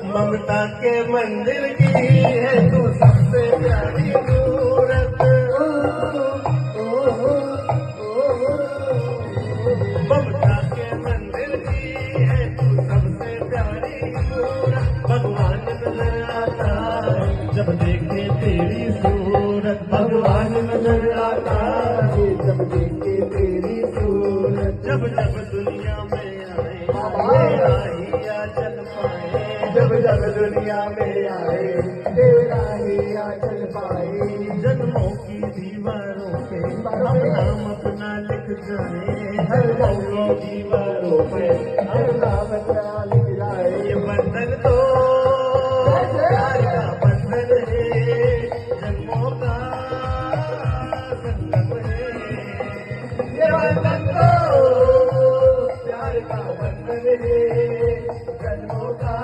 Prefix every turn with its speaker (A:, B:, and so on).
A: ममता के मंदिर की है तू सबसे प्यारी मूरत। ममता के मंदिर की है तू सबसे प्यारी मूरत। भगवान नजर आता है जब देखे तेरी सूरत। भगवान नजर आता है जब देखे तेरी सूरत। जब जब दुनिया में आए तेरा ही आंचल पाए। जब जब दुनिया में आए तेरा ही आंचल पाए। जन्मों की दीवारों पे हम नाम अपना लिख जाए। जन्मों की दीवारों पे हम नाम अपना लिख जाए। ये बंधन तो